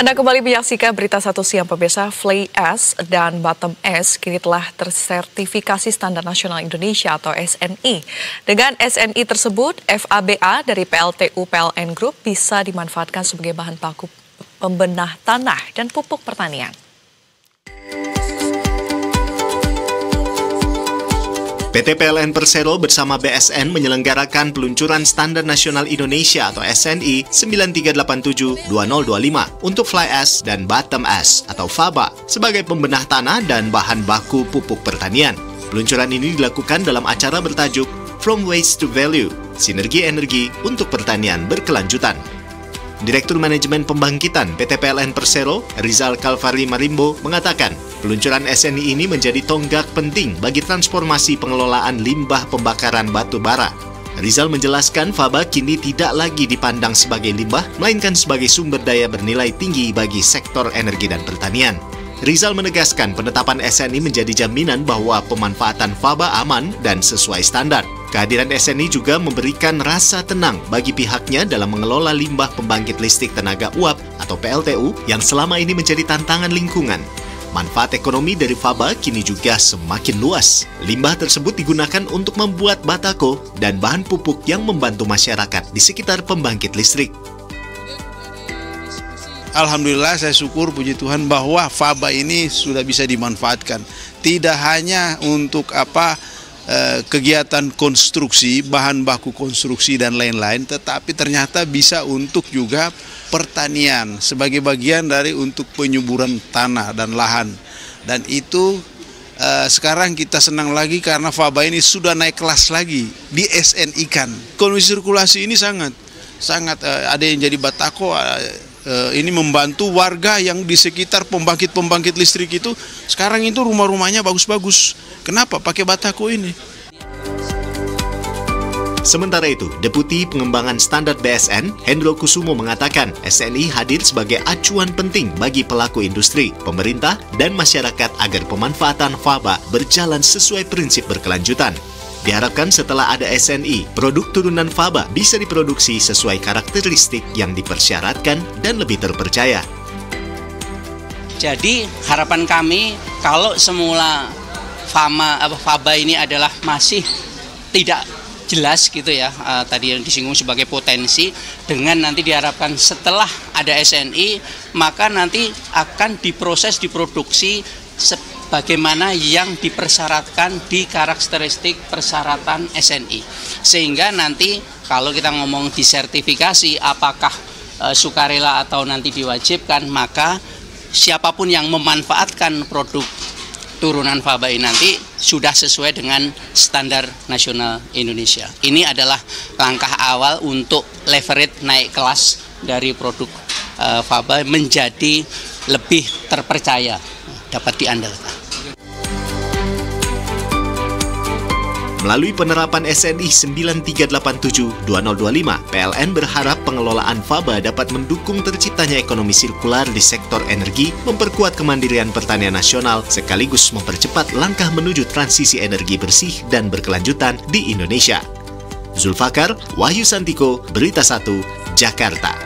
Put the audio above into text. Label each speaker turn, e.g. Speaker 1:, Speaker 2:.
Speaker 1: Anda kembali menyaksikan Berita Satu Siang pemirsa. Fly Ash dan Bottom Ash kini telah tersertifikasi Standar Nasional Indonesia atau SNI. Dengan SNI tersebut, FABA dari PLTU PLN Group bisa dimanfaatkan sebagai bahan baku pembenah tanah dan pupuk pertanian.
Speaker 2: PT PLN Persero bersama BSN menyelenggarakan peluncuran Standar Nasional Indonesia atau SNI 9387-2025 untuk Fly Ash dan Bottom Ash atau FABA sebagai pembenah tanah dan bahan baku pupuk pertanian. Peluncuran ini dilakukan dalam acara bertajuk From Waste to Value, Sinergi Energi untuk Pertanian Berkelanjutan. Direktur Manajemen Pembangkitan PT PLN Persero, Rizal Kalvari Marimbo, mengatakan peluncuran SNI ini menjadi tonggak penting bagi transformasi pengelolaan limbah pembakaran batu bara. Rizal menjelaskan FABA kini tidak lagi dipandang sebagai limbah, melainkan sebagai sumber daya bernilai tinggi bagi sektor energi dan pertanian. Rizal menegaskan penetapan SNI menjadi jaminan bahwa pemanfaatan FABA aman dan sesuai standar. Kehadiran SNI juga memberikan rasa tenang bagi pihaknya dalam mengelola limbah pembangkit listrik tenaga uap atau PLTU yang selama ini menjadi tantangan lingkungan. Manfaat ekonomi dari FABA kini juga semakin luas. Limbah tersebut digunakan untuk membuat batako dan bahan pupuk yang membantu masyarakat di sekitar pembangkit listrik.
Speaker 3: Alhamdulillah, saya syukur puji Tuhan bahwa FABA ini sudah bisa dimanfaatkan. Tidak hanya untuk kegiatan konstruksi, bahan baku konstruksi dan lain-lain, tetapi ternyata bisa untuk juga pertanian sebagai bagian dari untuk penyuburan tanah dan lahan. Dan itu sekarang kita senang lagi karena FABA ini sudah naik kelas lagi, di SNI-kan. Ekonomi sirkulasi ini sangat ada yang jadi batako. Ini membantu warga yang di sekitar pembangkit listrik itu. Sekarang itu rumah-rumahnya bagus-bagus. Kenapa? Pakai batako ini.
Speaker 2: Sementara itu, Deputi Pengembangan Standar BSN, Hendro Kusumo mengatakan SNI hadir sebagai acuan penting bagi pelaku industri, pemerintah, dan masyarakat agar pemanfaatan FABA berjalan sesuai prinsip berkelanjutan. Diharapkan setelah ada SNI, produk turunan FABA bisa diproduksi sesuai karakteristik yang dipersyaratkan dan lebih terpercaya.
Speaker 4: Jadi harapan kami kalau semula FABA ini adalah masih tidak jelas gitu ya, tadi yang disinggung sebagai potensi, dengan nanti diharapkan setelah ada SNI maka nanti akan diproses, diproduksi bagaimana yang dipersyaratkan di karakteristik persyaratan SNI. Sehingga nanti kalau kita ngomong disertifikasi apakah sukarela atau nanti diwajibkan, maka siapapun yang memanfaatkan produk turunan FABA ini nanti sudah sesuai dengan standar nasional Indonesia. Ini adalah langkah awal untuk leverage naik kelas dari produk FABA menjadi lebih terpercaya, dapat diandalkan.
Speaker 2: Melalui penerapan SNI 9387-2025, PLN berharap pengelolaan FABA dapat mendukung terciptanya ekonomi sirkular di sektor energi, memperkuat kemandirian pertanian nasional, sekaligus mempercepat langkah menuju transisi energi bersih dan berkelanjutan di Indonesia. Zulfakar, Wahyu Santiko, Berita 1, Jakarta.